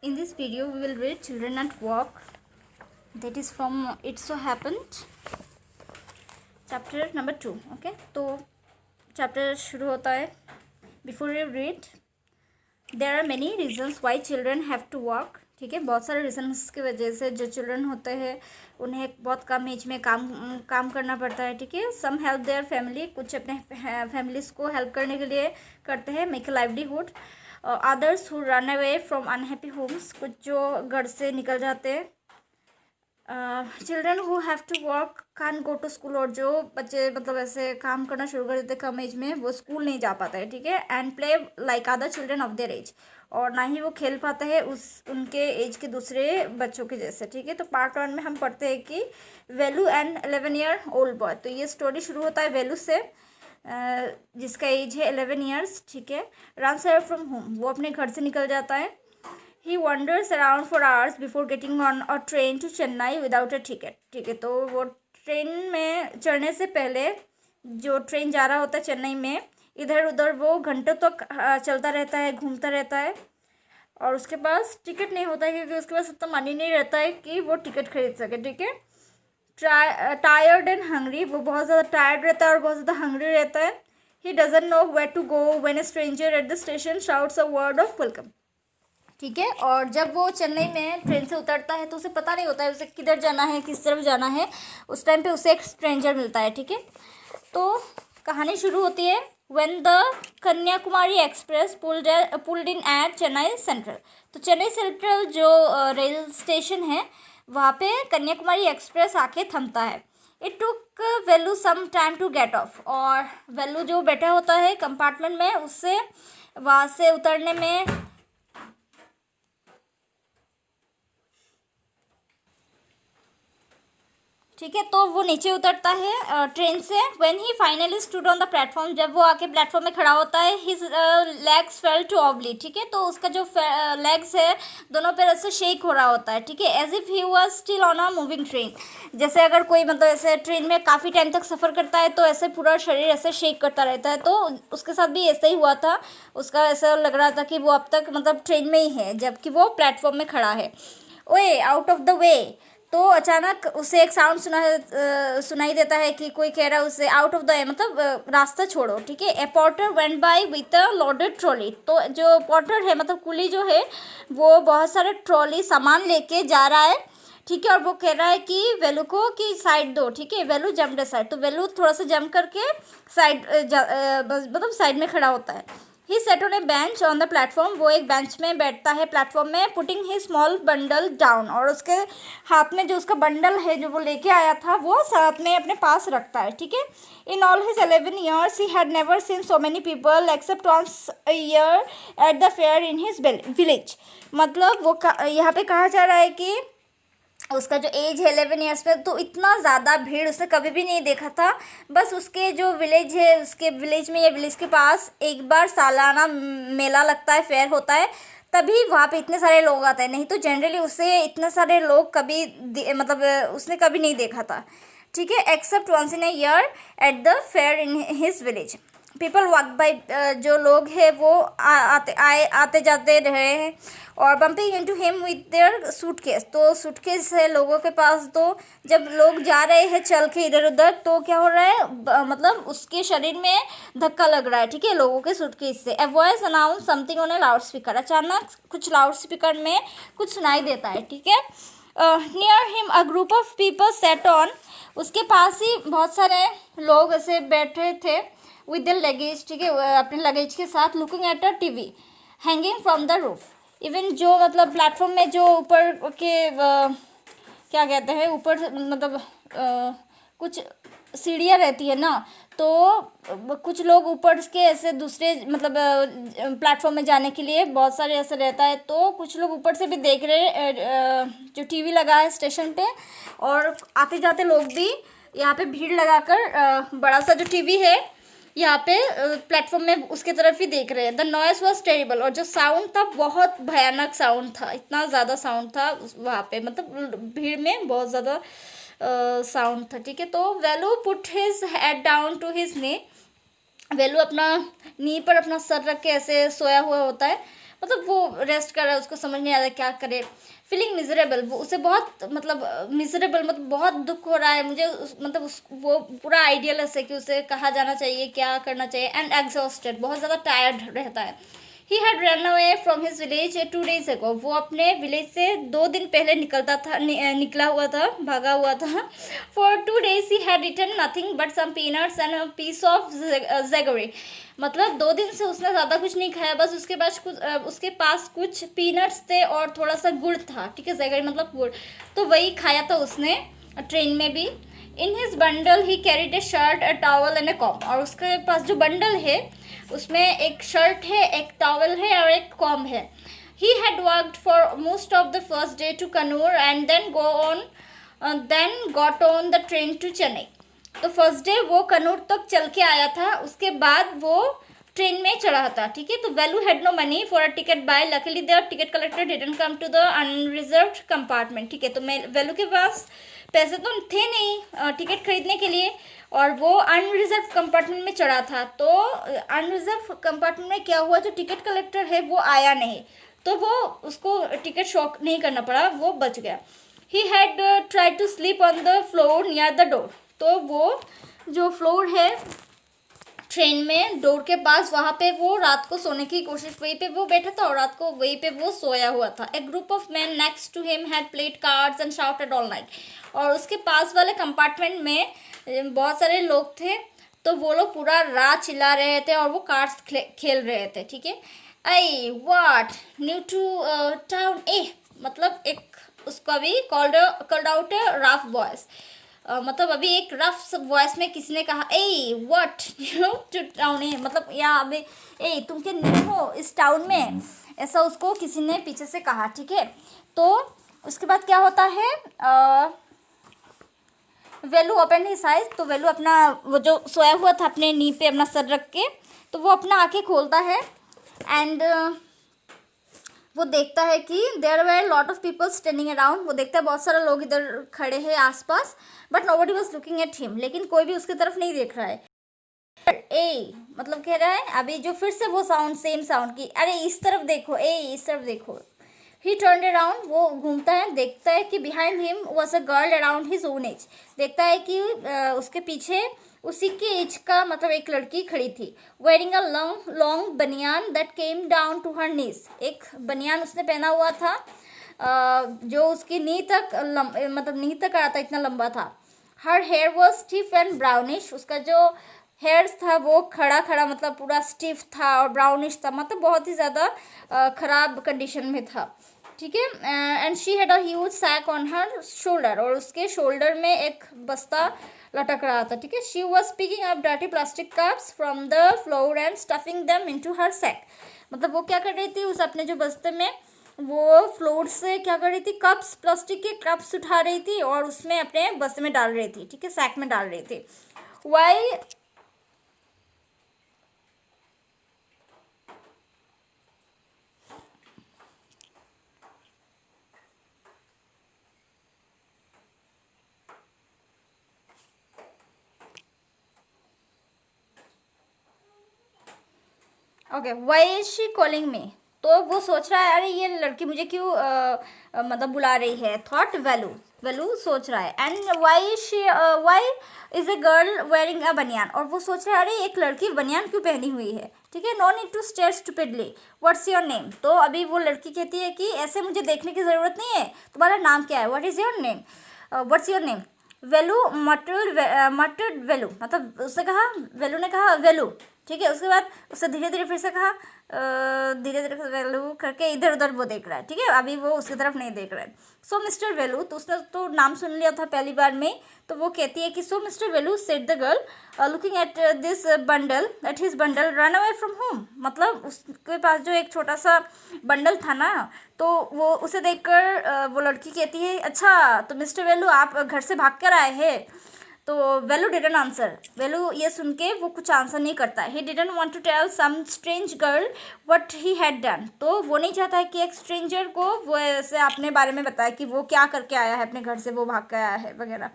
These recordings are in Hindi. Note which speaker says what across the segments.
Speaker 1: In this video, we will read Children at Work. That is from It So Happened, chapter number 2. Okay, तो chapter शुरू होता है. Before we read, there are many reasons why children have to work. ठीक है, बहुत सारे रीजन्स की वजह से जो चिल्ड्रन होते हैं उन्हें बहुत कम एज में काम करना पड़ता है. ठीक है, सम हेल्प देयर फैमिली, कुछ अपने फैमिलीज को हेल्प करने के लिए करते हैं, make a livelihood. Others who run away from unhappy homes, कुछ जो घर से निकल जाते हैं. Children who have to work can go to school, और जो बच्चे मतलब ऐसे काम करना शुरू कर देते कम एज में, वो स्कूल नहीं जा पाता है. ठीक है, and play like other children of their age, और ना ही वो खेल पाते हैं उनके एज के दूसरे बच्चों के जैसे. ठीक है, तो पार्ट 1 में हम पढ़ते हैं कि वेलू एंड 11 ईयर ओल्ड बॉय. तो ये स्टोरी शुरू होता है वेलू से, जिसका एज है 11 ईयर्स. ठीक है, रन्स अवे फ्रॉम होम, वो अपने घर से निकल जाता है. He wanders around for hours before getting on a train to Chennai without a ticket. ठीक है, तो वो ट्रेन में चढ़ने से पहले, जो ट्रेन जा रहा होता है चेन्नई में, इधर उधर वो घंटों तक चलता रहता है, घूमता रहता है, और उसके पास टिकट नहीं होता है क्योंकि उसके पास उतना मनी नहीं रहता है कि वो टिकट खरीद सके. ठीक है, टायर्ड एंड हंग्री, वो बहुत ज़्यादा टायर्ड रहता है और बहुत ज़्यादा हंग्री रहता है. He doesn't know where to go when a stranger at the station shouts a word of welcome. ठीक है, और जब वो चेन्नई में ट्रेन से उतरता है तो उसे पता नहीं होता है उसे किधर जाना है, किस तरफ जाना है. उस टाइम पे उसे एक स्ट्रेंजर मिलता है. ठीक है, तो कहानी शुरू होती है when the Kanyakumari Express pulled in at Chennai Central. तो चेन्नई सेंट्रल जो रेल स्टेशन है, वहाँ पे कन्याकुमारी एक्सप्रेस आके थमता है. It took Velu some time to get off, और वेलू जो बैठा होता है कंपार्टमेंट में, उससे वहाँ से उतरने में ठीक है, तो वो नीचे उतरता है ट्रेन से. When he finally stood on the platform, जब वो आके प्लेटफॉर्म में खड़ा होता है, हिज लेग्स फेल टू ऑबली. ठीक है, तो उसका जो लेग्स है दोनों पैर से शेक हो रहा होता है. ठीक है, as if he was still on a moving train, जैसे अगर कोई मतलब ऐसे ट्रेन में काफ़ी टाइम तक सफ़र करता है तो ऐसे पूरा शरीर ऐसे शेक करता रहता है. तो उसके साथ भी ऐसा ही हुआ था. उसका ऐसा लग रहा था कि वो अब तक मतलब ट्रेन में ही है जबकि वो प्लेटफॉर्म में खड़ा है. ओए आउट ऑफ द वे, तो अचानक उसे एक साउंड सुनाई देता है कि कोई कह रहा है उसे आउट ऑफ द मतलब रास्ता छोड़ो. ठीक है, a potter went by with a loaded trolley. तो जो पॉटर है मतलब कुली जो है, वो बहुत सारे ट्रॉली सामान लेके जा रहा है. ठीक है, और वो कह रहा है कि वेलू को कि साइड दो. ठीक है, वेलू जंप द साइड, तो वेलू थोड़ा सा जंप करके साइड मतलब साइड में खड़ा होता है. He sat on a bench on the platform, वो एक बेंच में बैठता है प्लेटफॉर्म में. Putting he small bundle down, और उसके हाथ में जो उसका बंडल है जो वो लेके आया था वो साथ में अपने पास रखता है. ठीक है, in all his 11 years he had never seen so many people except once a year at the fair in his village. मतलब वो यहाँ पे कहा जा रहा है कि उसका जो एज है 11 ईयर्स में, तो इतना ज़्यादा भीड़ उसने कभी भी नहीं देखा था. बस उसके जो विलेज है, उसके विलेज में या विलेज के पास एक बार सालाना मेला लगता है, फेयर होता है, तभी वहाँ पे इतने सारे लोग आते हैं. नहीं तो जनरली उसे इतने सारे लोग कभी मतलब उसने कभी नहीं देखा था. ठीक है, except once in a year at the fair in his village. People walk by, जो लोग हैं वो आते जाते रहे हैं. और bumping into him with their suitcase, तो सूटकेस है लोगों के पास. तो जब लोग जा रहे हैं चल के इधर उधर, तो क्या हो रहा है मतलब उसके शरीर में धक्का लग रहा है. ठीक है, लोगों के सूटकेस से. A voice announce something on A loud speaker, अचानक कुछ लाउड स्पीकर में कुछ सुनाई देता है. ठीक है, near him a group of people set on, उसके पास ही बहुत सारे लोग ऐसे बैठे थे विद द लगेज. ठीक है, अपने लगेज के साथ. Looking at a TV hanging from the roof. Even जो मतलब प्लेटफॉर्म में जो ऊपर के क्या कहते हैं, ऊपर मतलब कुछ सीढ़ियाँ रहती है ना, तो कुछ लोग ऊपर के ऐसे दूसरे मतलब प्लेटफॉर्म में जाने के लिए बहुत सारे ऐसे रहता है. तो कुछ लोग ऊपर से भी देख रहे जो टीवी लगा है स्टेशन पे, और आते जाते लोग भी यहाँ पे भीड़ लगाकर बड़ा सा जो टीवी है यहाँ पे प्लेटफॉर्म में उसके तरफ ही देख रहे हैं. द नॉइस वॉज टेरिबल, और जो साउंड था बहुत भयानक साउंड था. इतना ज़्यादा साउंड था वहाँ पे, मतलब भीड़ में बहुत ज़्यादा साउंड था. ठीक है, तो Velu put his head down to his knee. Velu अपना नी पर अपना सर रख के ऐसे सोया हुआ होता है. मतलब वो रेस्ट कर रहा है, उसको समझ नहीं आ रहा क्या करे। फीलिंग मिजरेबल, वो उसे बहुत मतलब मिजरेबल मतलब बहुत दुख हो रहा है मुझे मतलब वो पूरा आइडियलेस है कि उसे कहाँ जाना चाहिए, क्या करना चाहिए। एंड एग्जॉस्टेड, बहुत ज़्यादा टायर्ड रहता है। He had run away from his village 2 days ago, वो अपने विलेज से 2 दिन पहले निकला हुआ था, भागा हुआ था। For 2 days he had eaten nothing but some peanuts and piece of jaggery, मतलब 2 दिन से उसने ज़्यादा कुछ नहीं खाया, बस उसके पास कुछ पीनट्स थे और थोड़ा सा गुड़ था, ठीक है, जेगरी मतलब गुड़, तो वही खाया था उसने ट्रेन में भी। In his bundle he carried A shirt, a towel and A com, और उसके पास जो बंडल है उसमें एक शर्ट है, एक टॉवल है और एक कॉम है। He had worked for most of the first day to Kannur and then got on the train to Chennai. तो फर्स्ट डे वो कनूर तक चल के आया था, उसके बाद वो ट्रेन में चढ़ा था, ठीक है। तो Velu had no money for a ticket by, luckily there ticket collector didn't come to the unreserved compartment, ठीक है। तो मैं वैल्यू के पास पैसे तो थे नहीं टिकट खरीदने के लिए, और वो अनरिजर्व कंपार्टमेंट में चढ़ा था। तो अनरिजर्व कंपार्टमेंट में क्या हुआ, जो टिकट कलेक्टर है वो आया नहीं, तो वो उसको टिकट शॉक नहीं करना पड़ा, वो बच गया। He had tried to sleep on the floor near the door, तो वो जो फ्लोर है ट्रेन में डोर के पास, वहाँ पे वो रात को सोने की कोशिश, वहीं पे वो बैठा था और रात को वहीं पे वो सोया हुआ था। A group of man next to him had played cards and shouted all night, और उसके पास वाले कंपार्टमेंट में बहुत सारे लोग थे, तो वो लोग पूरा रात चिल्ला रहे थे और वो कार्ड्स खेल रहे थे, ठीक है। I what new to town, ए मतलब एक उसका भी कॉल्ड आउट रफ वॉइस, मतलब अभी एक रफ वॉइस में किसी ने कहा, ए व्हाट न्यू टू टाउन, ए मतलब या अभी ए तुम क्या न्यू हो इस टाउन में, ऐसा उसको किसी ने पीछे से कहा, ठीक है। तो उसके बाद क्या होता है, वेलू ओपन हिज आइज, तो वेलू अपना वो जो सोया हुआ था अपने नी पे अपना सर रख के, तो वो अपना आंखें खोलता है एंड वो देखता है कि there were lot of people standing around, वो देखता है बहुत सारे लोग इधर खड़े हैं आसपास, but nobody was looking at him, लेकिन कोई भी उसकी तरफ नहीं देख रहा है। ए मतलब कह रहा है अभी जो फिर से वो साउंड, सेम साउंड की, अरे इस तरफ देखो, ए इस तरफ देखो। ही टर्न अराउंड, वो घूमता है, देखता है कि behind him was a girl around his own age, देखता है कि उसके पीछे उसी के एज का मतलब एक लड़की खड़ी थी। वेयरिंग अ लॉन्ग बनियान that came down to her knees, एक बनियान उसने पहना हुआ था जो उसकी नी तक मतलब नी तक आ रहा था, इतना लंबा था। Her hair was stiff and brownish, उसका जो हेयर्स था वो खड़ा खड़ा मतलब पूरा स्टिफ था और ब्राउनिश था, मतलब बहुत ही ज़्यादा ख़राब कंडीशन में था, ठीक है। And she had a huge sack on her shoulder, और उसके शोल्डर में एक बस्ता लटक रहा था, ठीक है। She was picking up dirty plastic cups from the floor and stuffing them into her sack, मतलब वो क्या कर रही थी, उस अपने जो बस्ते में वो फ्लोर से क्या कर रही थी, कप्स, प्लास्टिक के कप्स उठा रही थी और उसमें अपने बस्ते में डाल रही थी, ठीक है, सैक में डाल रही थी। Why okay, why is she calling me, तो वो सोच रहा है अरे ये लड़की मुझे क्यों मतलब बुला रही है, थॉट वैल्यू, वैल्यू सोच रहा है। And why is a girl wearing a banian, और वो सोच रहा है अरे एक लड़की बनियान क्यों पहनी हुई है, ठीक है। No need to stare stupidly, what's your name, तो अभी वो लड़की कहती है कि ऐसे मुझे देखने की ज़रूरत नहीं है, तुम्हारा नाम क्या है, what is your name, what's your name. Velu muttered Velu, मतलब उसने कहा, वेलू ने कहा वेलू, ठीक है। उसके बाद उससे धीरे धीरे फिर से कहा, धीरे धीरे वेलू करके इधर उधर वो देख रहा है, ठीक है, अभी वो उसकी तरफ नहीं देख रहा है। सो मिस्टर वेलू, तो उसने तो नाम सुन लिया था पहली बार में, तो वो कहती है कि so Mister Velu said the girl looking at this bundle, at his bundle, run away from home, मतलब उसके पास जो एक छोटा सा बंडल था ना, तो वो उसे देखकर वो लड़की कहती है अच्छा तो मिस्टर वेलू आप घर से भाग कर आए हैं, तो वेलू डिडंट आंसर, वेलू ये सुन के वो कुछ आंसर नहीं करता। He didn't want to tell some strange girl what he had done, तो वो नहीं चाहता है कि एक स्ट्रेंजर को वो ऐसे अपने बारे में बताए कि वो क्या करके आया है, अपने घर से वो भाग के आया है वगैरह।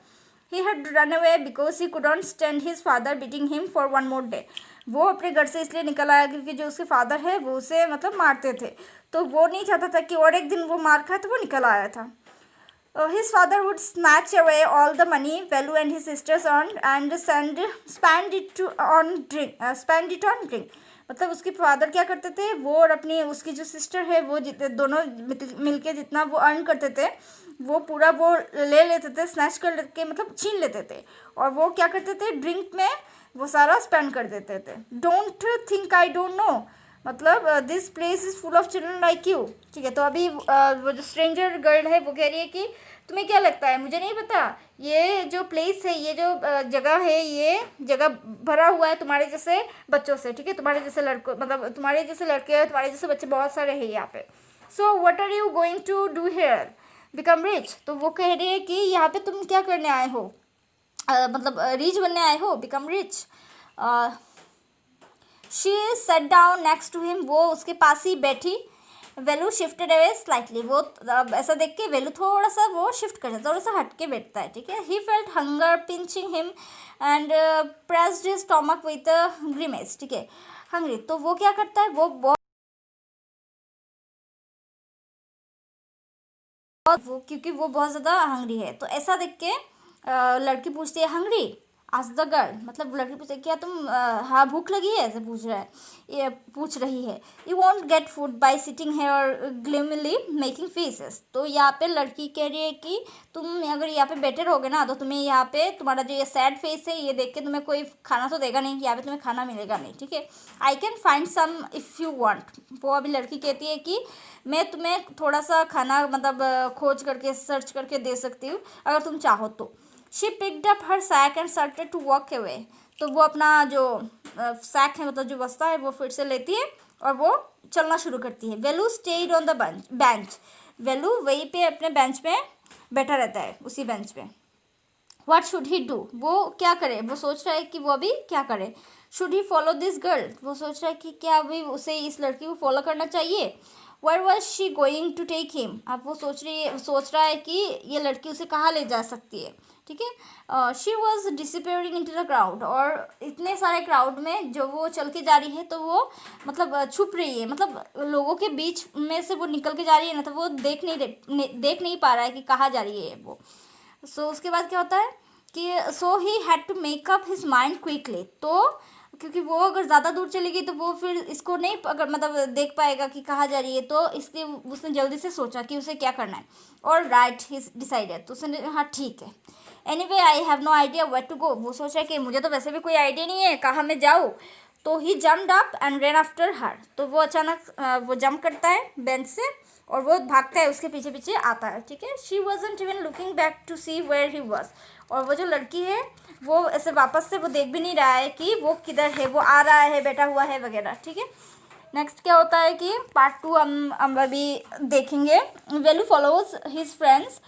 Speaker 1: He had run away because he couldn't stand his father beating him for one more day, वो अपने घर से इसलिए निकल आया क्योंकि जो उसके फादर है वो उसे मतलब मारते थे, तो वो नहीं चाहता था कि और एक दिन वो मार खाए, तो वो निकल आया था। His father would snatch away all the money Velu and his sisters earned and spend it on drink, spend it on drink। मतलब उसके फादर क्या करते थे, वो और अपनी उसकी जो सिस्टर है वो दोनों मिलके जितना वो अर्न करते थे वो पूरा वो ले लेते थे, स्नैच कर के मतलब छीन लेते थे, और वो क्या करते थे, ड्रिंक में वो सारा स्पेंड कर देते थे। Don't think I don't know, मतलब this place is full of children like you. ठीक है, तो अभी वो जो स्ट्रेंजर गर्ल है वो कह रही है कि तुम्हें क्या लगता है, मुझे नहीं पता, ये जो प्लेस है, ये जो जगह है, ये जगह भरा हुआ है तुम्हारे जैसे बच्चों से। ठीक है, तुम्हारे जैसे लड़कों, मतलब तुम्हारे जैसे लड़के हैं, तुम्हारे जैसे बच्चे बहुत सारे हैं यहाँ पे। So what are you going to do here, become rich. तो वो कह रही है कि यहाँ पे तुम क्या करने आए हो, मतलब रिच बनने आए हो, become rich. She sat down next to him, वो उसके पास ही बैठी। वेलू शिफ्टेड अवे स्लाइटली, वो ऐसा देख के वेलू थोड़ा सा वो शिफ्ट करता है, थोड़ा सा हट के बैठता है। ठीक है, he felt hunger pinching him and pressed his stomach with grimace. ठीक है, हंग्री, तो वो क्या करता है, वो बहुत वो क्योंकि वो बहुत ज़्यादा हंग्री है, तो ऐसा देख के लड़की पूछती है, हंग्री आज द गर्ल, मतलब लड़की पूछती है क्या तुम हाँ भूख लगी है, ऐसे पूछ रहा है, ये पूछ रही है। You won't get food by sitting here glumly making faces. तो यहाँ पे लड़की कह रही है कि तुम अगर यहाँ पे बैठे रहोगे ना, तो तुम्हें यहाँ पे तुम्हारा जो ये सैड फेस है ये देख के तुम्हें कोई खाना तो देगा नहीं, यहाँ पे तुम्हें खाना मिलेगा नहीं। ठीक है, I can find some if you want. वो अभी लड़की कहती है कि मैं तुम्हें थोड़ा सा खाना मतलब खोज करके सर्च करके दे सकती हूँ अगर तुम चाहो तो। She picked up her sack and started to walk away. तो वो अपना जो सैक है, मतलब जो बस्ता है, वो फिर से लेती है और वो चलना शुरू करती है। वेलू स्टेड ऑन द बेंच। वेलू वहीं पे अपने बेंच पे बैठा रहता है, उसी बेंच पे। व्हाट शुड ही डू, वो क्या करे, वो सोच रहा है कि वो अभी क्या करे। Should he follow this girl, वो सोच रहा है कि क्या अभी उसे इस लड़की को फॉलो करना चाहिए। Where was she going to take him, अब वो सोच रहा है कि ये लड़की उसे कहाँ ले जा सकती है। ठीक है, she was disappearing into the crowd, और इतने सारे क्राउड में जो वो चल के जा रही है, तो वो मतलब छुप रही है, मतलब लोगों के बीच में से वो निकल के जा रही है ना, तो वो देख नहीं पा रहा है कि कहाँ जा रही है वो। उसके बाद क्या होता है कि so he had to make up his mind quickly. तो क्योंकि वो अगर ज़्यादा दूर चली गई तो वो फिर इसको नहीं अगर मतलब देख पाएगा कि कहाँ जा रही है, तो इसलिए उसने जल्दी से सोचा कि उसे क्या करना है। और राइट ही डिसाइडेड, तो उसने हाँ ठीक है। Anyway I have no idea where to go, वो सोच रहा है कि मुझे तो वैसे भी कोई आइडिया नहीं है कहाँ मैं जाऊँ। तो he jumped up and ran after her, तो वो अचानक वो जंप करता है बेंच से और वो भागता है, उसके पीछे पीछे आता है। ठीक है, she wasn't even looking back to see where he was, और वो जो लड़की है वो ऐसे वापस से वो देख भी नहीं रहा है कि वो किधर है, वो आ रहा है, बैठा हुआ है वगैरह। ठीक है, नेक्स्ट क्या होता है कि पार्ट 2 हम अभी देखेंगे। Velu follows his friends,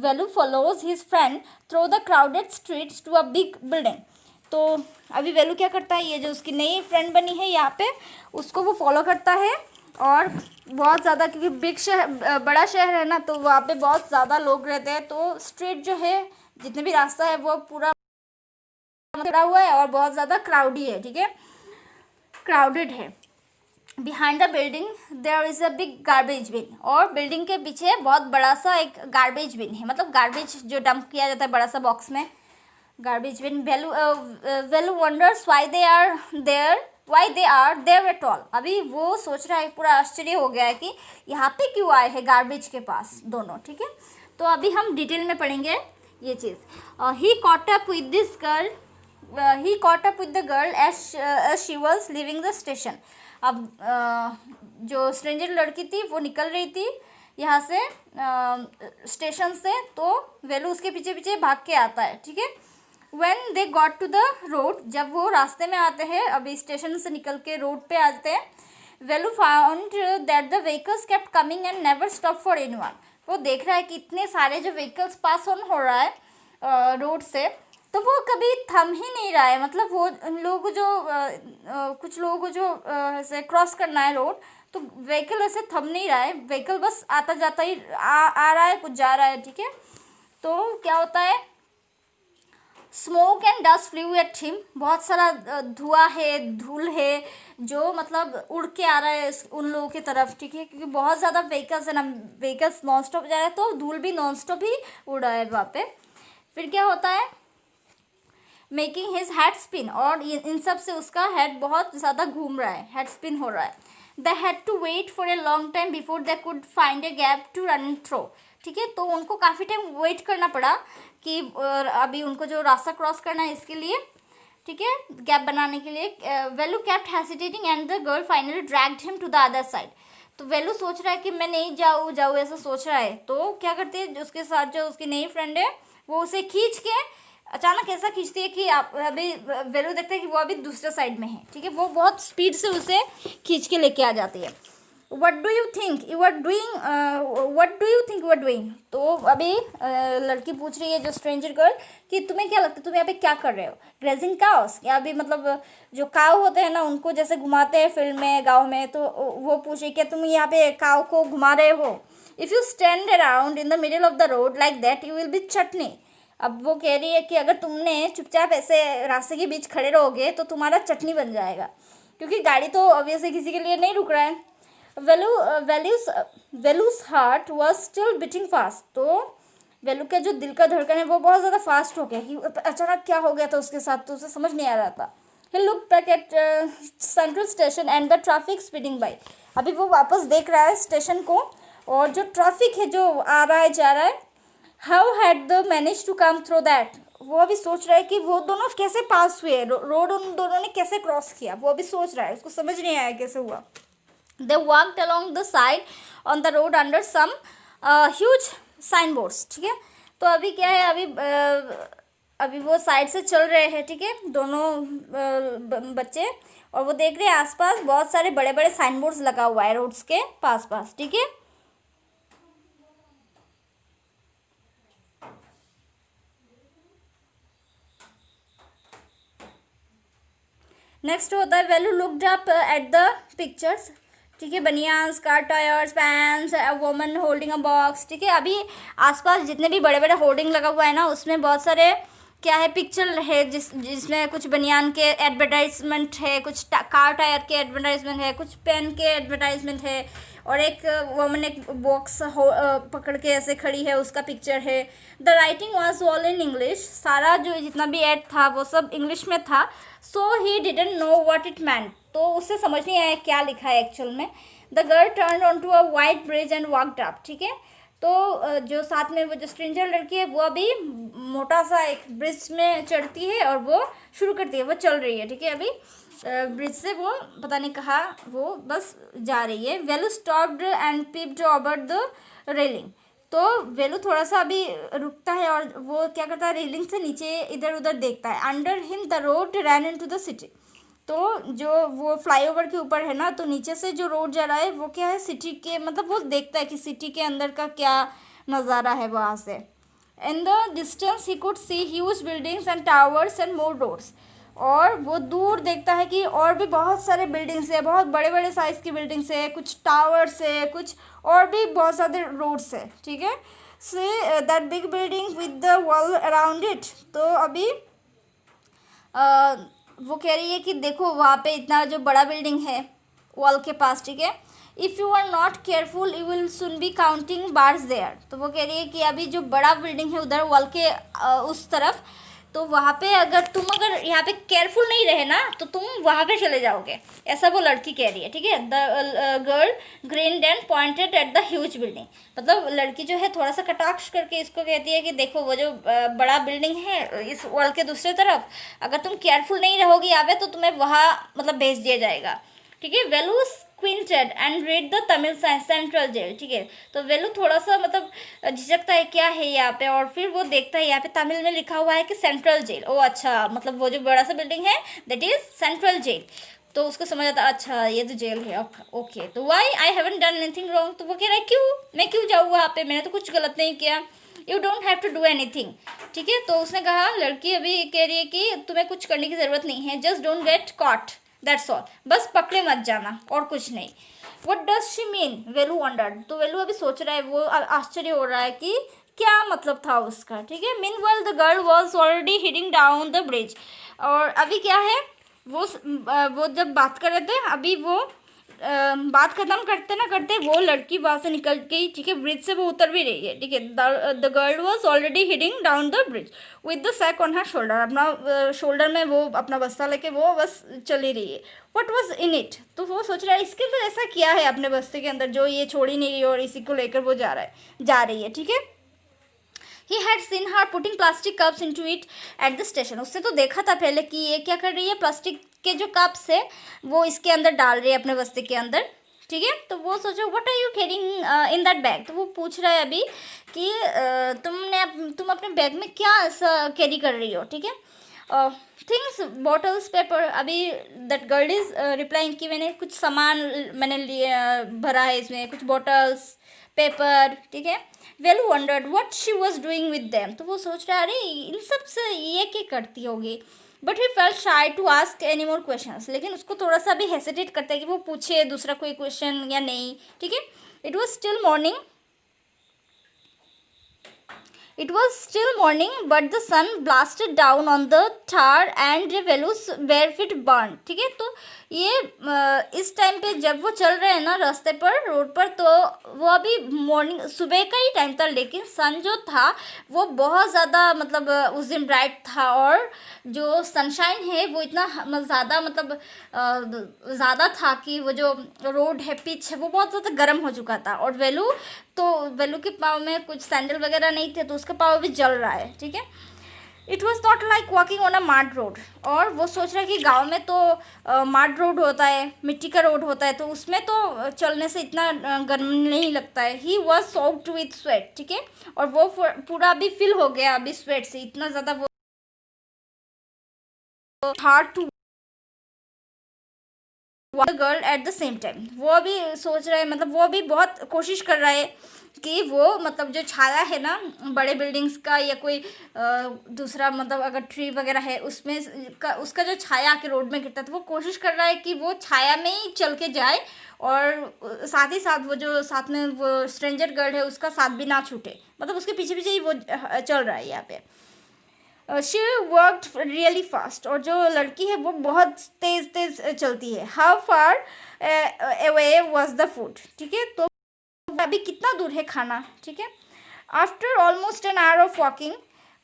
Speaker 1: Velu follows his friend through the crowded streets to a big building. तो अभी वेलू क्या करता है, ये जो उसकी नई फ्रेंड बनी है यहाँ पे, उसको वो फॉलो करता है, और बहुत ज़्यादा, क्योंकि बिग शहर, बड़ा शहर है ना, तो वहाँ पे बहुत ज़्यादा लोग रहते हैं, तो स्ट्रीट जो है, जितने भी रास्ता है वो पूरा खड़ा हुआ है और बहुत ज़्यादा क्राउडी है। ठीक है, क्राउडेड है। Behind the building there is a big garbage bin, और बिल्डिंग के पीछे बहुत बड़ा सा एक गार्बेज बिन है, मतलब गार्बेज जो डंप किया जाता है बड़ा सा बॉक्स में, garbage bin. Velu wonders why they are there at all. अभी वो सोच रहा है, पूरा आश्चर्य हो गया है कि यहाँ पे क्यों आए हैं गार्बेज के पास दोनों। ठीक है, तो अभी हम डिटेल में पढ़ेंगे ये चीज़। He caught up with this girl, he caught up with the girl as she was leaving the station. अब जो स्ट्रेंजर लड़की थी वो निकल रही थी यहाँ से स्टेशन से, तो वेलू उसके पीछे पीछे भाग के आता है। ठीक है, when they got to the road, जब वो रास्ते में आते हैं, अभी स्टेशन से निकल के रोड पे आते हैं, Velu found that the vehicles kept coming and never stop for anyone. वो देख रहा है कि इतने सारे जो व्हीकल्स पास ऑन हो रहा है रोड से, तो वो कभी थम ही नहीं रहा है, मतलब वो लोगों को जो कुछ लोगों को जो ऐसे क्रॉस करना है रोड, तो व्हीकल ऐसे थम नहीं रहा है, व्हीकल बस आता जाता ही आ रहा है, कुछ जा रहा है। ठीक है, तो क्या होता है, smoke and dust flu at him, बहुत सारा धुआं है, धूल है जो मतलब उड़ के आ रहा है उन लोगों की तरफ, ठीक है, क्योंकि बहुत ज़्यादा व्हीकल्स है ना, व्हीकल्स नॉन स्टॉप जा रहा है तो धूल भी नॉन स्टॉप ही उड़ रहा है वहाँ पे। फिर क्या होता है, मेकिंग हिज हेड स्पिन, और इन सब से उसका हेड बहुत ज़्यादा घूम रहा है, हेड स्पिन हो रहा है। They had to wait for a long time before they could find a gap to run through, ठीक है, तो उनको काफ़ी टाइम वेट करना पड़ा कि अभी उनको जो रास्ता क्रॉस करना है इसके लिए, ठीक है, गैप बनाने के लिए। Velu kept hesitating and the girl finally dragged him to the other side, तो वेलू सोच रहा है कि मैं नहीं जाऊँ ऐसा सोच रहा है, तो क्या करते हैं, उसके साथ जो उसकी नई फ्रेंड है वो उसे खींच के अचानक ऐसा खींचती है कि आप अभी वेलू देखते हैं कि वो अभी दूसरे साइड में है, ठीक है, वो बहुत स्पीड से उसे खींच के लेके आ जाती है। What do you think you are doing, what do you think you are doing, तो अभी लड़की पूछ रही है जो स्ट्रेंजर गर्ल कि तुम्हें क्या लगता है तुम यहाँ पे क्या कर रहे हो, ग्रेजिंग काउस, या अभी मतलब जो काव होते हैं ना उनको जैसे घुमाते हैं फील्ड में गाँव में, तो वो पूछ रही क्या तुम यहाँ पे काव को घुमा रहे हो। If you stand around in the middle of the road like that you will be chutney, अब वो कह रही है कि अगर तुमने चुपचाप ऐसे रास्ते के बीच खड़े रहोगे तो तुम्हारा चटनी बन जाएगा, क्योंकि गाड़ी तो ऑब्वियसली किसी के लिए नहीं रुक रहा है। Velu's heart was still beating fast, तो वेलू का जो दिल का धड़कन है वो बहुत ज़्यादा फास्ट हो गया कि अचानक क्या हो गया था उसके साथ, तो उसे समझ नहीं आ रहा था। He look back at central station and the traffic speeding by, अभी वो वापस देख रहा है स्टेशन को और जो ट्रैफिक है जो आ रहा है जा रहा है। How had they manage to come through that, वो अभी सोच रहा है कि वो दोनों कैसे पास हुए, रोड उन दोनों ने कैसे क्रॉस किया, वो अभी सोच रहा है, उसको समझ नहीं आया कैसे हुआ। They walked along the side on the road under some huge signboards, ठीक है, तो अभी क्या है, अभी वो साइड से चल रहे हैं, ठीक है, दोनों बच्चे, और वो देख रहे हैं आसपास बहुत सारे बड़े बड़े साइन बोर्ड्स लगा हुआ है रोड्स के पास, ठीक है। नेक्स्ट होता है Velu looked up at the pictures, ठीक है, baniyan, skirt, tyres, pants, woman holding a box, ठीक है, अभी आसपास जितने भी बड़े बड़े होर्डिंग लगा हुआ है ना उसमें बहुत सारे क्या है पिक्चर है, जिसमें कुछ बनियान के एडवर्टाइजमेंट है, कुछ कार टायर के एडवर्टाइजमेंट है, कुछ पेन के एडवर्टाइजमेंट है, और एक वुमन एक बॉक्स पकड़ के ऐसे खड़ी है उसका पिक्चर है। The writing was all in English, सारा जो जितना भी एड था वो सब इंग्लिश में था। So he didn't know what it meant, तो उससे समझ नहीं आया क्या लिखा है एक्चुअल में। The girl turn on to a white bridge and walked up, ठीक है, तो जो साथ में वो जो स्ट्रेंजर लड़की है वो अभी मोटा सा एक ब्रिज में चढ़ती है और वो शुरू करती है, वो चल रही है, ठीक है, अभी ब्रिज से वो पता नहीं कहाँ वो बस जा रही है। Velu stopped and peeped over the railing, तो वेलू थोड़ा सा अभी रुकता है और वो क्या करता है, रेलिंग से नीचे इधर उधर देखता है। Under him the road ran into the city, तो जो वो फ्लाईओवर के ऊपर है ना, तो नीचे से जो रोड जा रहा है वो क्या है, सिटी के, मतलब वो देखता है कि सिटी के अंदर का क्या नज़ारा है वहाँ से। In the distance he could see huge buildings and towers and more roads, और वो दूर देखता है कि और भी बहुत सारे बिल्डिंग्स है, बहुत बड़े बड़े साइज़ की बिल्डिंग्स है, कुछ टावर्स है, कुछ और भी बहुत सारे रोड्स है, ठीक है। See that big building with the wall around it, तो अभी वो कह रही है कि देखो वहाँ पे इतना जो बड़ा बिल्डिंग है वॉल के पास, ठीक है। If you are not careful you will soon be counting bars there, तो वो कह रही है कि अभी जो बड़ा बिल्डिंग है उधर वॉल के उस तरफ, तो वहाँ पे अगर यहाँ पे केयरफुल नहीं रहे ना तो तुम वहाँ पे चले जाओगे, ऐसा वो लड़की कह रही है, ठीक है। The girl grinned and pointed at the huge building, मतलब लड़की जो है थोड़ा सा कटाक्ष करके इसको कहती है कि देखो वो जो बड़ा बिल्डिंग है इस वॉल के दूसरे तरफ, अगर तुम केयरफुल नहीं रहोगी यहाँ पे तो तुम्हें वहाँ मतलब भेज दिया जाएगा, ठीक है। Velu squinted and read the Tamil central jail, ठीक है, तो वेलू थोड़ा सा मतलब झिझकता है क्या है यहाँ पे, और फिर वो देखता है यहाँ पे तमिल में लिखा हुआ है कि सेंट्रल जेल, ओ अच्छा, मतलब वो जो बड़ा सा बिल्डिंग है दैट इज सेंट्रल जेल, तो उसको समझ आता अच्छा ये तो जेल है, ओके। तो why I haven't done anything wrong, तो वो कह रहा है क्यों, मैं क्यों जाऊँ वहाँ पे, मैंने तो कुछ गलत नहीं किया। You don't have to do anything, ठीक है, तो उसने कहा, लड़की अभी कह रही है कि तुम्हें कुछ करने की ज़रूरत नहीं है, just don't get caught, that's all, बस पकड़े मत जाना और कुछ नहीं। What does she mean, Velu wondered, तो वेलू अभी सोच रहा है, वो आश्चर्य हो रहा है कि क्या मतलब था उसका, ठीक है। Meanwhile the girl was already heading down the bridge, और अभी क्या है, वो जब बात कर रहे थे, अभी वो बात खत्म करते ना करते वो लड़की वहाँ से निकल गई, ठीक है, ब्रिज से वो उतर भी रही है, ठीक है। The girl was already hiding down the bridge with the sack on her shoulder, अपना शोल्डर में वो अपना बस्ता लेके वो बस चली रही है। वट वॉज इन इट, तो वो सोच रहा है इसके अंदर ऐसा क्या है अपने बस्ते के अंदर जो ये छोड़ ही नहीं रही और इसी को लेकर वो जा रही है, ठीक है। He had seen her putting plastic cups into it at the station, उससे तो देखा था पहले कि ये क्या कर रही है, प्लास्टिक के जो कप्स है वो इसके अंदर डाल रही है अपने बस्ते के अंदर, ठीक है। तो वो सोचो what are you carrying in that bag, तो वो पूछ रहा है अभी कि तुम अपने बैग में क्या ऐसा कैरी कर रही हो, ठीक है। थिंग्स बॉटल्स पेपर, अभी दैट गर्ल इज रिप्लाइंग कि मैंने लिया भरा है इसमें, कुछ बॉटल्स पेपर, ठीक है। Velu wondered what she was doing with them, तो वो सोच रहा है अरे इन सब से ये क्या करती होगी, but he felt shy to ask any more questions, लेकिन उसको थोड़ा सा भी हेसिटेट करता है कि वो पूछे दूसरा कोई क्वेश्चन या नहीं, ठीक है। It was still morning but the sun blasted down on the tar and Velu's bare feet burned, ठीक है। तो ये इस टाइम पे जब वो चल रहे हैं ना रास्ते पर, रोड पर, तो वो अभी मॉर्निंग सुबह का ही टाइम था, लेकिन सन जो था वो बहुत ज़्यादा मतलब उस दिन ब्राइट था, और जो सनशाइन है वो इतना ज़्यादा मतलब ज़्यादा था कि वो जो रोड है, पिच है, वो बहुत ज़्यादा गर्म हो चुका था। और वेलू के पाँव में कुछ सैंडल वगैरह नहीं थे, तो उसका पाँव भी जल रहा है, ठीक है। It was not like walking on a marred road, और वो सोच रहा है कि गांव में तो मार्ड रोड होता है, मिट्टी का रोड होता है, तो उसमें तो चलने से इतना गर्म नहीं लगता है। He was soaked with sweat, ठीक है, और वो पूरा अभी फिल हो गया अभी स्वेट से, इतना ज़्यादा वो hard to girl at the same time. वो भी सोच रहा है, मतलब वो भी बहुत कोशिश कर रहा है कि वो मतलब जो छाया है ना बड़े बिल्डिंग्स का या कोई दूसरा मतलब अगर ट्री वगैरह है उसमें उसका जो छाया आके रोड में गिरता है, तो वो कोशिश कर रहा है कि वो छाया में ही चल के जाए, और साथ ही साथ वो जो साथ में वो स्ट्रेंजर गर्ल है उसका साथ भी ना छूटे, मतलब उसके पीछे पीछे ही वो चल रहा है यहाँ पे। शी वर्कड रियली फास्ट, और जो लड़की है वो बहुत तेज चलती है। How far away was the food, ठीक है, तो अभी कितना दूर है खाना, ठीक है। After almost an hour of walking,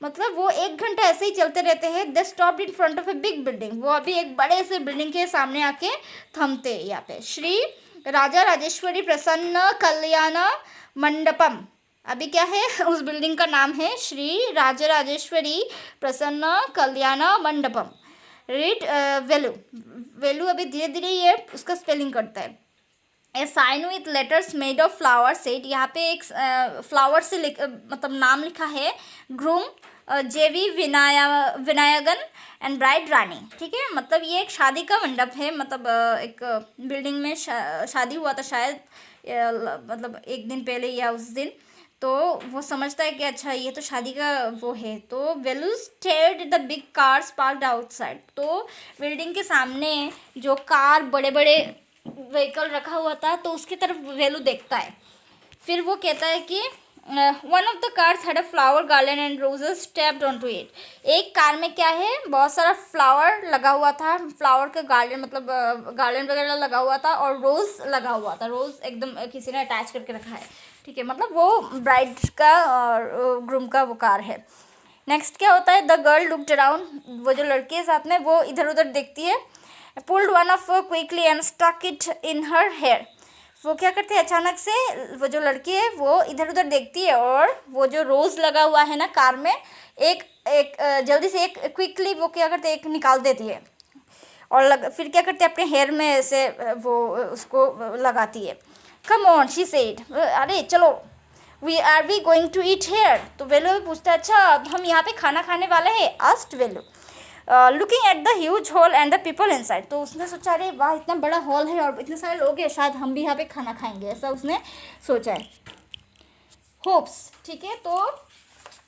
Speaker 1: मतलब वो 1 घंटा ऐसे ही चलते रहते हैं। They stopped in front of a big building, वो अभी एक बड़े से बिल्डिंग के सामने आके थमते हैं यहाँ पे। श्री राजा राजेश्वरी प्रसन्न कल्याण मंडपम, अभी क्या है उस बिल्डिंग का नाम है श्री राजा राजेश्वरी प्रसन्न कल्याण मंडपम। रीड वेलू अभी धीरे धीरे ये उसका स्पेलिंग करता है। A sign with letters made of flower set, यहाँ पे एक फ्लावर से मतलब नाम लिखा है, ग्रूम जेवी विनायगन एंड ब्राइड रानी, ठीक है। मतलब ये एक शादी का मंडप है, मतलब एक बिल्डिंग में शादी हुआ था शायद, मतलब एक दिन पहले या उस दिन, तो वो समझता है कि अच्छा ये तो शादी का वो है। तो Velu stared the big cars parked outside, तो बिल्डिंग के सामने जो कार बड़े बड़े व्हीकल रखा हुआ था, तो उसकी तरफ वेलू देखता है। फिर वो कहता है कि one of the cars had a flower garden and roses stepped onto it, एक कार में क्या है बहुत सारा फ्लावर लगा हुआ था, फ्लावर का गार्डन मतलब गार्डन वगैरह लगा हुआ था, और रोज़ लगा हुआ था, रोज़ एकदम किसी ने अटैच करके रखा है, ठीक है, मतलब वो ब्राइड का और ग्रूम का वो कार है। नेक्स्ट क्या होता है, द गर्ल लुक्ड अराउंड, वो जो लड़की है साथ में वो इधर उधर देखती है। Pulled one off quickly and stuck it in her hair, वो क्या करती है अचानक से, वो जो लड़की है वो इधर उधर देखती है, और वो जो रोज़ लगा हुआ है ना कार में, एक जल्दी से एक क्विकली वो क्या करते हैं एक निकाल देती है, और फिर क्या करते हैं अपने हेयर में ऐसे वो उसको लगाती है। कम ऑन शी सेड, अरे चलो, we going to eat here, तो वेलू पूछता है अच्छा हम यहाँ पे खाना खाने वाले हैं, asked Velu looking at the huge hall and the people inside, तो उसने सोचा अरे वाह इतना बड़ा हॉल है और इतने सारे लोग हैं, शायद हम भी यहाँ पे खाना खाएंगे, ऐसा उसने सोचा है। होप्स, ठीक है, तो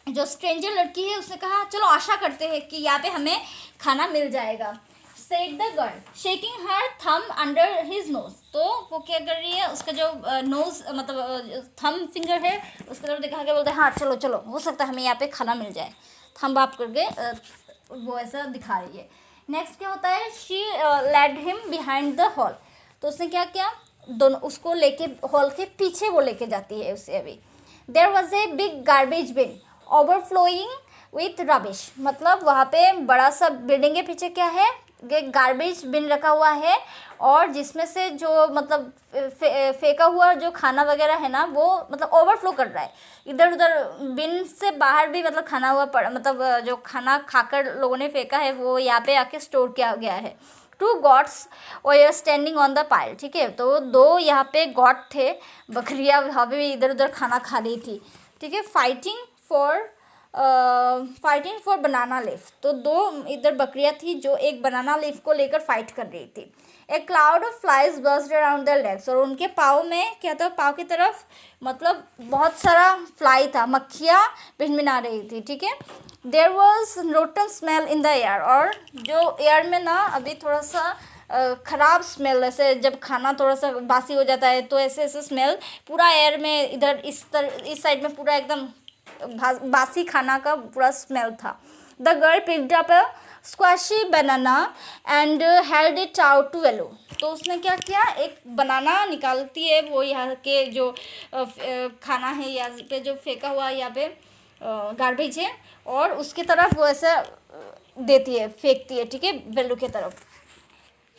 Speaker 1: जो स्ट्रेंजर लड़की है उसने कहा चलो आशा करते हैं कि यहाँ पे हमें खाना मिल जाएगा। Said the girl shaking her thumb under his nose, तो वो क्या कर रही है, उसका जो नोज मतलब थंब फिंगर है उसकी तरफ दिखा के बोलते हैं हाँ चलो चलो, हो सकता है हमें यहाँ पे खाना मिल जाए, थंब अप करके वो ऐसा दिखा रही है। नेक्स्ट क्या होता है, she led him behind the hall. तो उसने क्या किया, दोनों उसको लेके हॉल के पीछे वो लेके जाती है उसे। अभी there was a big garbage bin overflowing with rubbish, मतलब वहाँ पे बड़ा सा बिल्डिंग के पीछे क्या है, एक गार्बेज बिन रखा हुआ है और जिसमें से जो मतलब फेंका हुआ जो खाना वगैरह है ना वो मतलब ओवरफ्लो कर रहा है इधर उधर। बिन से बाहर भी मतलब खाना हुआ मतलब जो खाना खाकर लोगों ने फेंका है वो यहाँ पे आके स्टोर किया गया है। Two gods were standing on the pile, ठीक है, तो दो यहाँ पे गॉड थे, बकरियाँ वहाँ पे भी इधर उधर खाना खा रही थी, ठीक है। फाइटिंग फॉर बनाना लीफ, तो दो इधर बकरियां थी जो एक बनाना लीफ को लेकर फाइट कर रही थी। एक cloud of flies burst around there legs, और उनके पाँव में क्या था, पाँव की तरफ मतलब बहुत सारा फ्लाई था, मक्खियाँ भिनभिना रही थी, ठीक है। There was rotten smell in the air, और जो एयर में ना अभी थोड़ा सा ख़राब स्मेल, ऐसे जब खाना थोड़ा सा बासी हो जाता है तो ऐसे ऐसे स्मेल पूरा एयर में इधर इस साइड में पूरा एकदम बासी खाना का पूरा स्मेल था। The girl picked up a squashy banana and held it out to Velu, तो उसने क्या किया, एक बनाना निकालती है वो यहाँ के जो खाना है यहाँ पे जो फेंका हुआ यहाँ पे गार्बेज है, और उसकी तरफ वो ऐसा देती है, फेंकती है, ठीक है, वेलू की तरफ।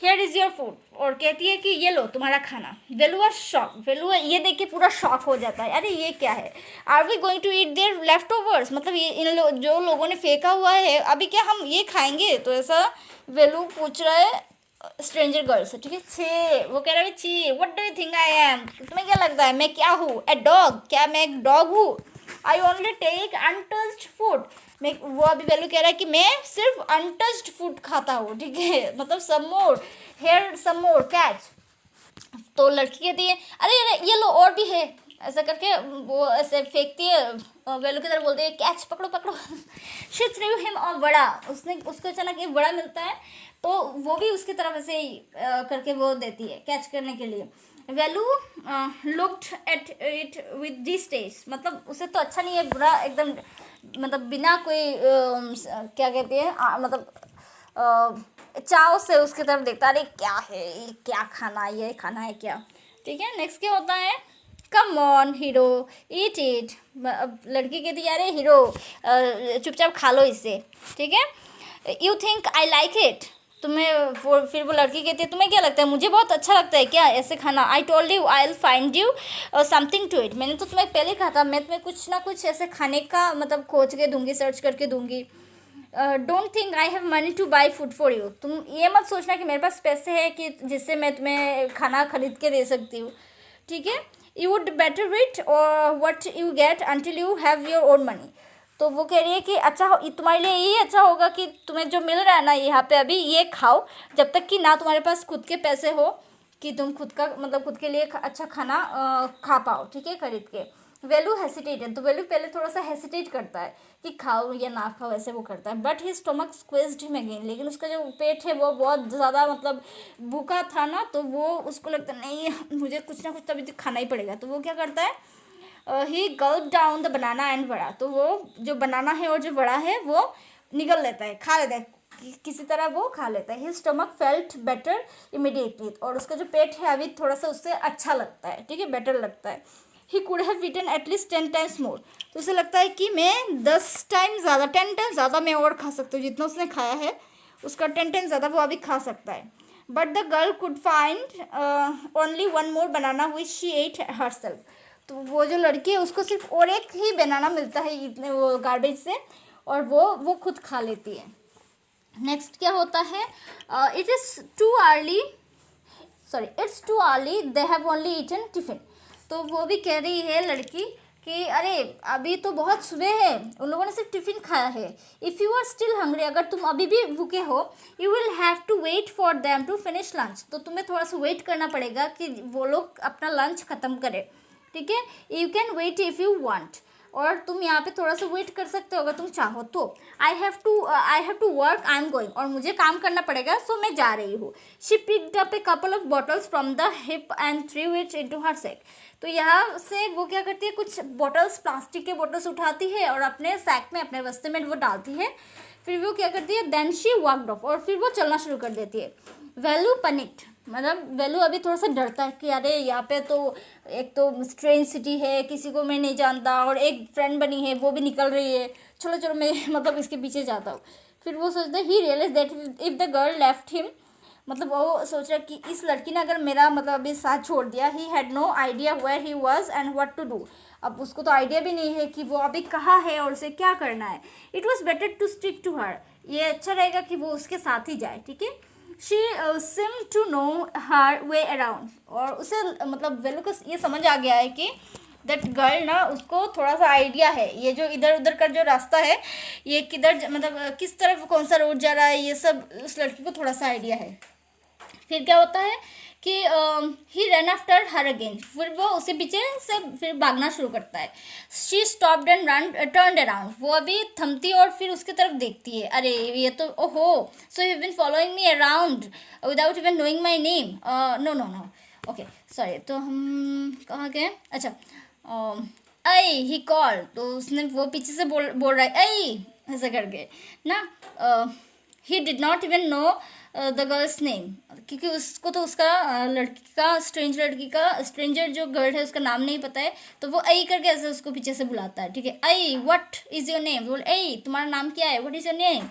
Speaker 1: हियर इज़ योर फूड, और कहती है कि ये लो तुम्हारा खाना। वेलू आर शॉक, वेलू ये देख के पूरा शॉक हो जाता है, अरे ये क्या है, are we going to eat their leftovers, मतलब ये जो लोगों ने फेंका हुआ है अभी क्या हम ये खाएंगे, तो ऐसा वेलू पूछ रहा है स्ट्रेंजर गर्ल से, ठीक है। छे वो कह रहा है छी what do you think I am, तुम्हें क्या लगता है मैं क्या हूँ, ए डॉग, क्या मैं एक डॉग हूँ, I only take untouched food, मैं वो अभी वैल्यू कह रहा है कि मैं सिर्फ अनटच्ड फूड खाता हूँ, ठीक है, मतलब सम मोर हेयर सम मोर कैच। तो लड़की कहती है अरे अरे ये लो और भी है, ऐसा करके वो ऐसे फेंकती है, वेलू की तरफ बोलती है कैच, पकड़ो पकड़ो। शी थ्रू हिम और बड़ा, उसने उसको अचानक एक बड़ा मिलता है तो वो भी उसकी तरफ ऐसे ही करके वो देती है कैच करने के लिए। Velu looked at it with distaste, मतलब उसे तो अच्छा नहीं है, बुरा एकदम, मतलब बिना कोई क्या कहते हैं मतलब चाव से उसकी तरफ देखता, अरे क्या है ये, क्या खाना, ये खाना है क्या, ठीक है। नेक्स्ट क्या होता है, come on hero eat it, लड़की कहती है अरे हीरो चुपचाप खा लो इसे, ठीक है। You think I like it, तुम्हें फिर वो लड़की कहती है तुम्हें क्या लगता है मुझे बहुत अच्छा लगता है क्या ऐसे खाना, I told you I will find you something to eat, मैंने तो तुम्हें पहले कहा था मैं तुम्हें कुछ ना कुछ ऐसे खाने का मतलब खोज के दूंगी, सर्च करके दूंगी। Don't think I have money two by food for you, तुम ये मत सोचना कि मेरे पास पैसे हैं कि जिससे मैं तुम्हें खाना खरीद के दे सकती हूँ, ठीक है। यू वुड बेटर वेट और what you get until you have your own money, तो वो कह रही है कि अच्छा तुम्हारे लिए यही अच्छा होगा कि तुम्हें जो मिल रहा है ना यहाँ पे अभी ये खाओ, जब तक कि ना तुम्हारे पास खुद के पैसे हो कि तुम खुद का मतलब खुद के लिए अच्छा खाना खा पाओ, ठीक है, खरीद के। वेलू हेसिटेटेड, तो वेलू पहले थोड़ा सा हेसिटेट करता है कि खाओ या ना खाओ, ऐसे वो करता है, but he stomach squeezed him again, लेकिन उसका जो पेट है वो बहुत ज़्यादा मतलब भूखा था ना, तो वो उसको लगता नहीं मुझे कुछ ना कुछ तो अभी खाना ही पड़ेगा, तो वो क्या करता है, he gulp down the banana and vada, तो वो जो बनाना है और जो वड़ा है वो निगल लेता है, खा लेता है, किसी तरह वो खा लेता है। His stomach felt better immediately, और उसका जो पेट है अभी थोड़ा सा उससे अच्छा लगता है, ठीक है, बेटर लगता है। He could have eaten at least 10 times more, तो उसे लगता है कि मैं 10 टाइम ज़्यादा 10 टाइम ज़्यादा मैं और खा सकती हूँ, जितना उसने खाया है उसका 10 टाइम ज़्यादा वो अभी खा सकता है। But the girl could find only one more banana which she ate herself, तो वो जो लड़की है उसको सिर्फ और एक ही बनाना मिलता है इतने वो गार्बेज से, और वो खुद खा लेती है। नेक्स्ट क्या होता है, it is too early it's too early they have only eaten tiffin, तो वो भी कह रही है लड़की कि अरे अभी तो बहुत सुबह है, उन लोगों ने सिर्फ टिफ़िन खाया है। If you are still hungry, अगर तुम अभी भी भूखे हो, you will have to wait for them to finish lunch, तो तुम्हें थोड़ा सा वेट करना पड़ेगा कि वो लोग अपना लंच ख़त्म करें, ठीक है। You can wait if you want, और तुम यहाँ पे थोड़ा सा वेट कर सकते हो अगर तुम चाहो तो। I have to work, I am going, और मुझे काम करना पड़ेगा, सो मैं जा रही हूँ। She picked up a couple of bottles from the heap and threw it into her sack. तो यहाँ से वो क्या करती है, कुछ बॉटल्स, प्लास्टिक के बॉटल्स उठाती है और अपने सैक में, अपने बस्ते में वो डालती है। फिर वो क्या करती है, देन शी वॉकड ऑफ, और फिर वो चलना शुरू कर देती है। वेलू पनिक्ड, मतलब वेलू अभी थोड़ा सा डरता है कि अरे यहाँ पे तो एक तो स्ट्रेंज सिटी है, किसी को मैं नहीं जानता, और एक फ्रेंड बनी है वो भी निकल रही है, चलो चलो मैं मतलब इसके पीछे जाता हूँ। फिर वो सोचता है, he realize that if the girl left him, मतलब वो सोच रहा है कि इस लड़की ने अगर मेरा मतलब अभी साथ छोड़ दिया, he had no idea where he was and what to do. अब उसको तो आइडिया भी नहीं है कि वो अभी कहाँ है और उसे क्या करना है। It was better to stick to her, ये अच्छा रहेगा कि वो उसके साथ ही जाए, ठीक है। She seem to know her way around, और उसे मतलब वेलू को ये समझ आ गया है कि दैट गर्ल ना, उसको थोड़ा सा आइडिया है, ये जो इधर उधर का जो रास्ता है, ये किधर मतलब किस तरफ कौन सा रोड जा रहा है, ये सब उस लड़की को थोड़ा सा आइडिया है। फिर क्या होता है कि ही रन आफ्टर हर अगेन, फिर वो उसी पीछे से फिर भागना शुरू करता है। She stopped and run turned around, वो अभी थमती और फिर उसकी तरफ देखती है, अरे ये तो ओहो, so you have been following me around without even knowing my name. No no no, okay sorry, तो हम कहाँ गए, अच्छा, आई ही कॉल, तो उसने वो पीछे से बोल रहा है आई ऐसा करके ना। He did not even know the girls name, क्योंकि उसको तो उसका लड़की का, स्ट्रेंजर जो गर्ल है उसका नाम नहीं पता है, तो वो आई करके ऐसे उसको पीछे से बुलाता है, ठीक है। I what is your name, बोल आई तुम्हारा नाम क्या है, what is your name.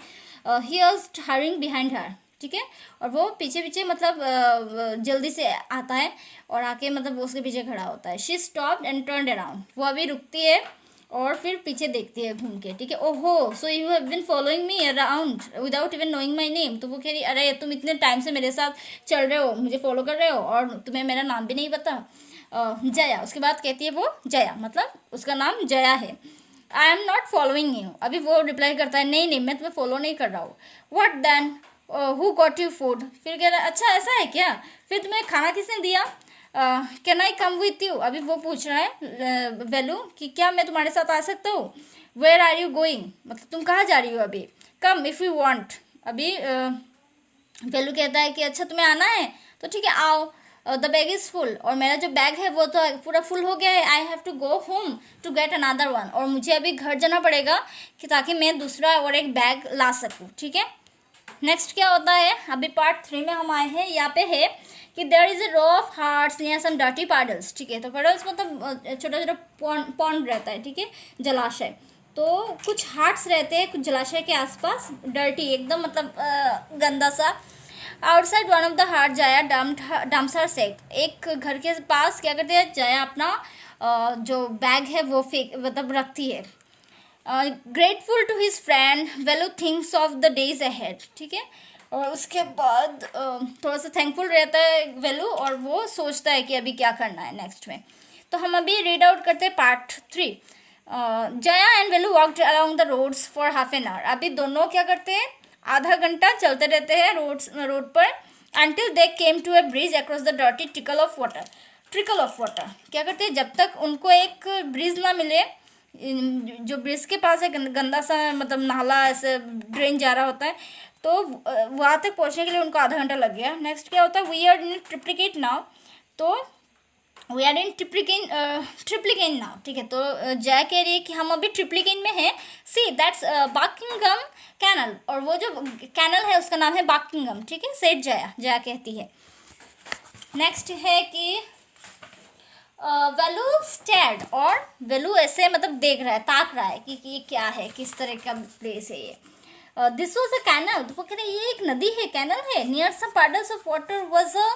Speaker 1: He was hurrying behind her, ठीक है, और वो पीछे पीछे मतलब जल्दी से आता है और आके मतलब वो उसके पीछे खड़ा होता है। She stopped and turned around, वो अभी रुकती है और फिर पीछे देखती है घूम के, ठीक है। ओहो, so you have been following me around without even knowing my name, तो वो कह रही अरे तुम इतने टाइम से मेरे साथ चल रहे हो, मुझे फॉलो कर रहे हो और तुम्हें मेरा नाम भी नहीं पता। जया, उसके बाद कहती है वो जया, मतलब उसका नाम जया है। I am not following you, अभी वो रिप्लाई करता है नहीं नहीं मैं तुम्हें फॉलो नहीं कर रहा हूँ। What then, who got you food, फिर कह रहा है अच्छा ऐसा है क्या, फिर तुम्हें खाना किसने दिया। Can I come with you, अभी वो पूछ रहा है वेलू कि क्या मैं तुम्हारे साथ आ सकता हूँ। वेयर आर यू गोइंग, मतलब तुम कहाँ जा रही हो अभी। कम इफ़ यू वांट, अभी वेलू कहता है कि अच्छा तुम्हें आना है तो ठीक है आओ, द बैग इज़ फुल, और मेरा जो बैग है वो तो पूरा फुल हो गया है। I have to go home to get another one, और मुझे अभी घर जाना पड़ेगा कि ताकि मैं दूसरा और एक बैग ला सकूँ, ठीक है। नेक्स्ट क्या होता है, अभी पार्ट 3 में हम आए हैं, यहाँ पे है कि there is a row of huts near some dirty puddles, ठीक है। तो पाडल्स मतलब छोटा छोटा पॉन्ड रहता है, ठीक है, जलाशय। तो कुछ हार्ट्स रहते हैं कुछ जलाशय के आसपास, डर्टी एकदम मतलब गंदा सा। आउटसाइड वन ऑफ द हार्ट जया डम्प्स हर सैक, एक घर के पास क्या करते हैं, जया अपना जो बैग है वो फेंक मतलब रखती है। Grateful to his friend Velu thinks of the days ahead, ठीक है। और उसके बाद थोड़ा सा थैंकफुल रहता है वेलू, और वो सोचता है कि अभी क्या करना है नेक्स्ट में। तो हम अभी रीड आउट करते हैं part 3। Jaya and Velu walked along the roads for half an hour, अभी दोनों क्या करते हैं, आधा घंटा चलते रहते हैं रोड पर, until they came to a bridge across the dirty trickle of water, क्या करते हैं, जब तक उनको एक ब्रिज ना मिले, जो ब्रिज के पास एक गंदा सा मतलब नाला ऐसे ड्रेन जा रहा होता है, तो वहाँ तक पहुँचने के लिए उनको आधा घंटा लग गया। नेक्स्ट क्या होता है, we are in triplicate now, तो we are in Triplicane now, ठीक है। तो जया कह रही है कि हम अभी ट्रिप्लिकेन में हैं। सी दैट्स बकिंगम कैनल, और वो जो कैनल है उसका नाम है बकिंगम, ठीक है, सेठ जया कहती है। नेक्स्ट है कि वेलू स्टेयर्ड, और वेलू ऐसे मतलब देख रहा है, ताक रहा है कि ये क्या है, किस तरह का प्लेस है ये। दिस वॉज अ कैनल, तो वो कह रहे हैं ये एक नदी है, कैनल है। Near some puddles of water was a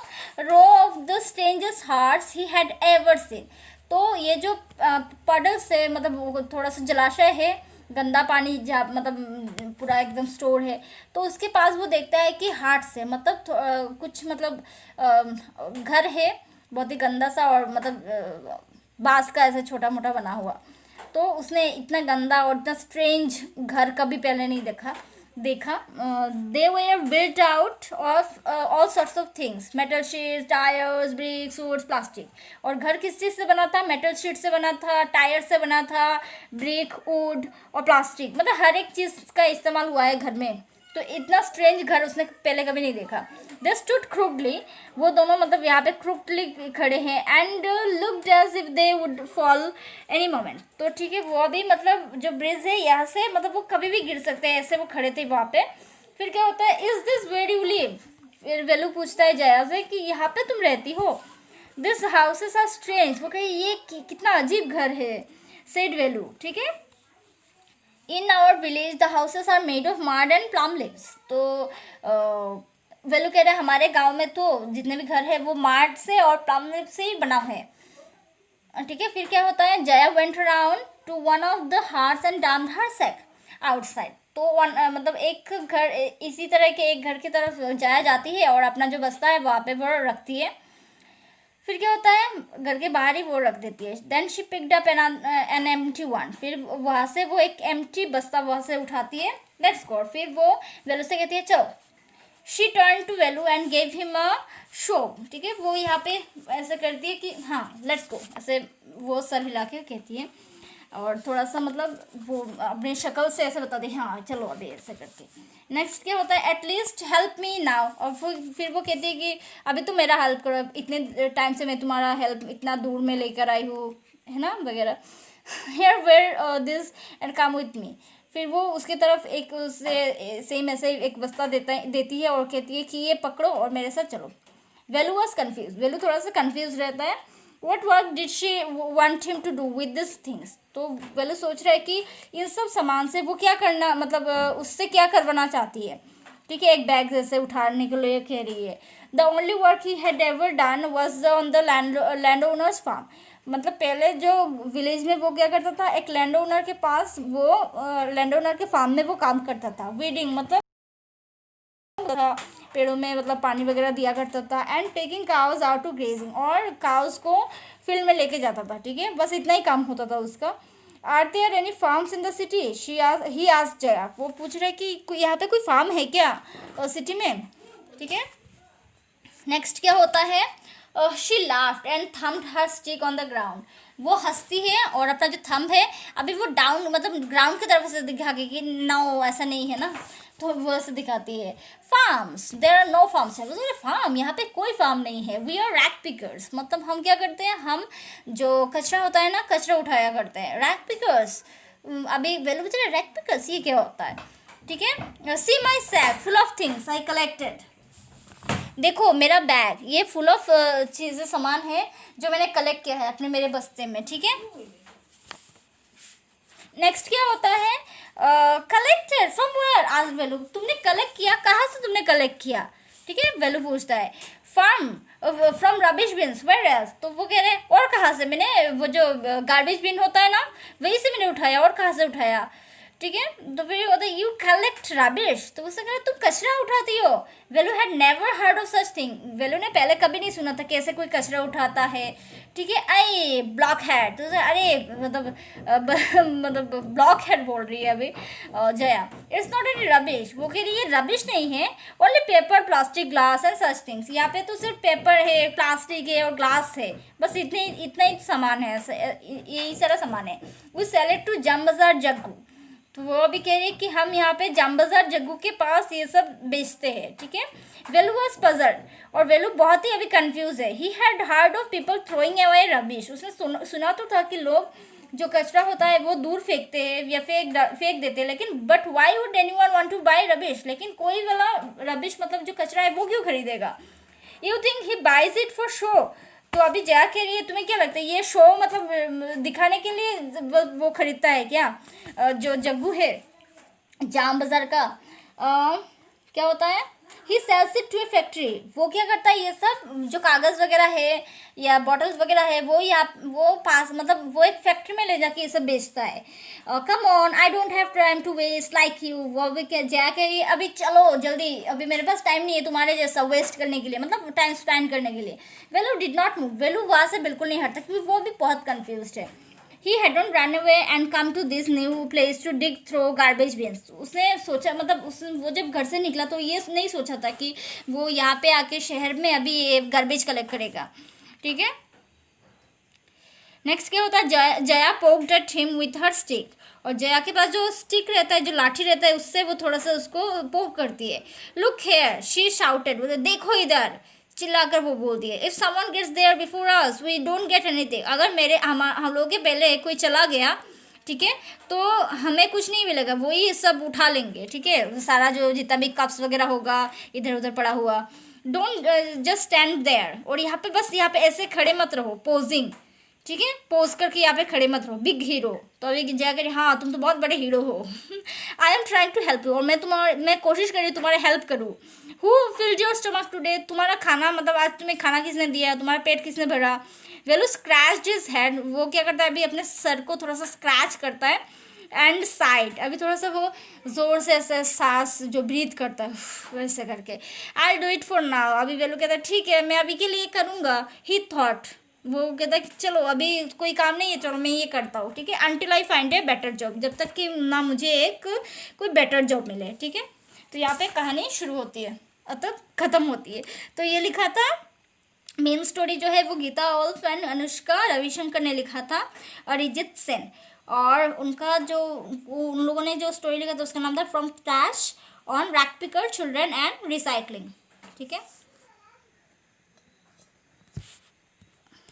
Speaker 1: row of the strangers huts he had ever seen, तो ये जो पार्टल्स है मतलब थोड़ा सा जलाशय है, गंदा पानी जहाँ मतलब पूरा एकदम स्टोर है, तो उसके पास वो देखता है कि हार्ट्स है, मतलब कुछ मतलब घर है बहुत ही गंदा सा, और मतलब बांस का ऐसे छोटा मोटा बना हुआ। तो उसने इतना गंदा और इतना स्ट्रेंज घर कभी पहले नहीं देखा। देखा, they were built out of all sorts of things, metal sheets, tyres, bricks, woods, plastic. और घर किस चीज़ से बना था? मेटल शीट से बना था, टायर से बना था, ब्रिक, वुड और प्लास्टिक, मतलब हर एक चीज़ का इस्तेमाल हुआ है घर में। तो इतना स्ट्रेंज घर उसने पहले कभी नहीं देखा। दे स्टूड क्रूकली, वो दोनों मतलब यहाँ पे क्रूकली खड़े हैं, and looked as if they would fall any moment. तो ठीक है, वो भी मतलब जो ब्रिज है यहाँ से मतलब वो कभी भी गिर सकते हैं, ऐसे वो खड़े थे वहाँ पे। फिर क्या होता है, is this where you live? फिर वेलू पूछता है जया से कि यहाँ पे तुम रहती हो। दिस हाउसेस आर स्ट्रेंज, वो कहे ये कितना अजीब घर है, सेड वेलू। ठीक है, in our village the houses are made of mud and plum leaves. तो वेलू कह रहे हैं हमारे गांव में तो जितने भी घर है वो मार्ट से और प्लम लीव से ही बना है। ठीक है, फिर क्या होता है, Jaya went around to one of the huts and dumped her sack outside. तो मतलब एक घर, इसी तरह के एक घर की तरफ जया जाती है और अपना जो बस्ता है वहाँ पे वो रखती है। फिर क्या होता है, घर के बाहर ही वो रख देती है। Then she picked up an empty one, फिर वहाँ से वो एक एम्प्टी बस्ता वहाँ से उठाती है। लेट्स गो, फिर वो वेलू से कहती है चलो। She turn to Velu and gave him a show. ठीक है, वो यहाँ पे ऐसे करती है कि हाँ लेट्स गो, ऐसे वो सर हिला के कहती है और थोड़ा सा मतलब वो अपनी शक्ल से ऐसे बता दे हाँ चलो अभी ऐसे करके। नेक्स्ट क्या होता है, एटलीस्ट हेल्प मी नाउ, और फिर वो कहती है कि अभी तुम मेरा हेल्प करो, इतने टाइम से मैं तुम्हारा हेल्प इतना दूर में लेकर आई हूँ, है ना, वगैरह। Here wear this and come with me. फिर वो उसकी तरफ एक उससे सेम ऐसे एक बस्ता देती है और कहती है कि ये पकड़ो और मेरे साथ चलो। वेलू वॉज कन्फ्यूज, वेलू थोड़ा सा कन्फ्यूज रहता है। What work did she want him to do with this things. तो वेलू सोच रहा है कि इन सब सामान से वो क्या करना, मतलब उससे क्या करवाना चाहती है। ठीक है, एक बैग जैसे उठाने के लिए कह रही है। The only work he had ever done was on the land owners farm. मतलब पहले जो विलेज में वो क्या करता था, एक लैंड ओनर के पास वो लैंड ओनर के फार्म में वो काम करता था। वीडिंग मतलब था, पेड़ों में मतलब पानी वगैरह दिया करता था। And taking cows out to grazing, और काउज को फील्ड में लेके जाता था। ठीक है, बस इतना ही काम होता था उसका। Are there any farms in the city, he asked Jaya. वो पूछ रहे कि यहाँ पे कोई फार्म है क्या सिटी में। ठीक है, नेक्स्ट क्या होता है, she laughed and thumbed her stick on the ground. वो हंसती है और अपना जो थंब है अभी वो डाउन मतलब ग्राउंड की तरफ से दिखा के कि नो ऐसा नहीं है ना, तो वो ऐसे दिखाती है। Farms, there are no farms है। बोले फार्म, यहाँ पे कोई फार्म नहीं है। वी आर रैक पिकर्स, मतलब हम क्या करते हैं, हम जो कचरा होता है ना, कचरा उठाया करते हैं। रैक पिकर्स, अभी वेलू बच्चे रैक पिकर्स ये क्या होता है। ठीक है, see my sack full of things I collected. देखो मेरा बैग ये फुल ऑफ चीज़ें सामान है जो मैंने कलेक्ट किया है अपने मेरे बस्ते में। ठीक है, नेक्स्ट क्या होता है, कलेक्टेड फ्रॉम वेयर आज वेलू, तुमने कलेक्ट किया कहाँ से, तुमने कलेक्ट किया। ठीक है, वेलू पूछता है। Farm from rubbish bins where else, तो वो कह रहे हैं और कहाँ से, मैंने वो जो गार्बेज बिन होता है ना वहीं से मैंने उठाया, और कहाँ से उठाया। ठीक है, तो फिर होता है यू कलेक्ट रबिश, तो उससे कह रहे तुम कचरा उठाती हो। Velu had never heard of such thing, Velu ने पहले कभी नहीं सुना था कैसे कोई कचरा उठाता है। ठीक है, आई ब्लॉक हेड, तो अरे मतलब ब्लॉक हेड बोल रही है अभी Jaya. It's not any rubbish, वो कह रही है रबिश नहीं है, only paper, plastic, glass and such things. यहाँ पे तो सिर्फ पेपर है, प्लास्टिक है और ग्लास है, बस इतना ही सामान है, यही सारा सामान है। वो सेल इट टू जाम बाजार जग्गू, तो वो भी कह रही है कि हम यहाँ पे जाम बाजार जग्गू के पास ये सब बेचते हैं। ठीक है, वेलू वॉज पजल्ड, और वेलू बहुत ही अभी कंफ्यूज है। He had heard of people throwing away rubbish, उसने सुना तो था कि लोग जो कचरा होता है वो दूर फेंकते हैं या फेंक देते हैं, लेकिन but why would anyone want to buy rubbish, लेकिन कोई वाला रबिश मतलब जो कचरा है वो क्यों खरीदेगा। You think he buys it for show, तो अभी जया कह रही है तुम्हें क्या लगता है ये शो मतलब दिखाने के लिए वो खरीदता है क्या, जो जग्गू है जाम बाजार का। क्या होता है, he sells it to a factory, वो क्या करता है ये सब जो कागज़ वगैरह है या बॉटल्स वगैरह है वो पास मतलब वो एक फैक्ट्री में ले जाके ये सब बेचता है। Come on I don't have time to waste like you, वो भी जया कह रही है अभी चलो जल्दी, अभी मेरे पास टाइम नहीं है तुम्हारे जैसा वेस्ट करने के लिए, मतलब टाइम स्पेंड करने के लिए। वेलू डिड नॉट मूव, वेलू वहाँ से बिल्कुल नहीं हटता क्योंकि वो भी बहुत कन्फ्यूज है। He hadn't run away and come to this new place to dig through garbage bins. उसने सोचा, मतलब उस वो जब घर से निकला तो ये नहीं सोचा था कि वो यहाँ पे आके शहर में अभी ये गार्बेज कलेक्ट करेगा, ठीक है। नेक्स्ट क्या होता है, Jaya poked at him with her stick, और जया के पास जो स्टिक रहता है, जो लाठी रहता है, उससे वो थोड़ा सा उसको पोक करती है। लुक हेयर शी शाउटेड, देखो इधर, चिल्लाकर वो बोलती है। If someone gets there before us we don't get anything, अगर हम लोग के पहले कोई चला गया, ठीक है, तो हमें कुछ नहीं मिलेगा, वही सब उठा लेंगे, ठीक है, सारा जो जितना भी कप्स वगैरह होगा इधर उधर पड़ा हुआ। डोंट जस्ट स्टैंड देयर, और यहाँ पे बस यहाँ पे ऐसे खड़े मत रहो, पोजिंग, ठीक है, पोज करके यहाँ पे खड़े मत रहो, बिग हीरो। तो अभी जाकर हाँ तुम तो बहुत बड़े हीरो हो। I am trying to help you, और मैं कोशिश कर रही हूँ तुम्हारे हेल्प करूँ। Who filled your stomach today, तुम्हारा खाना, मतलब आज तुम्हें खाना किसने दिया, तुम्हारा पेट किसने भरा। वेलू स्क्रैच्ड हिज हेड, वो क्या करता है अभी अपने सर को थोड़ा सा स्क्रैच करता है। एंड साइड, अभी थोड़ा सा वो जोर से ऐसे सांस जो ब्रीथ करता है वैसे करके। I do it for now, अभी वेलू कहता है ठीक है मैं अभी के लिए करूँगा। ही थॉट, वो कहता है कि चलो अभी कोई काम नहीं है, चलो मैं ये करता हूँ, ठीक है। Until I find a better job, जब तक कि ना मुझे एक कोई बेटर जॉब मिले, ठीक है। तो यहाँ पे कहानी शुरू होती है, अतः ख़त्म होती है। तो ये लिखा था, मेन स्टोरी जो है वो गीता ऑल्फ एंड अनुष्का रविशंकर ने लिखा था, अरिजीत सेन, और उनका जो उन लोगों ने जो स्टोरी लिखा था उसका नाम था from trash on rack picker children and recycling, ठीक है।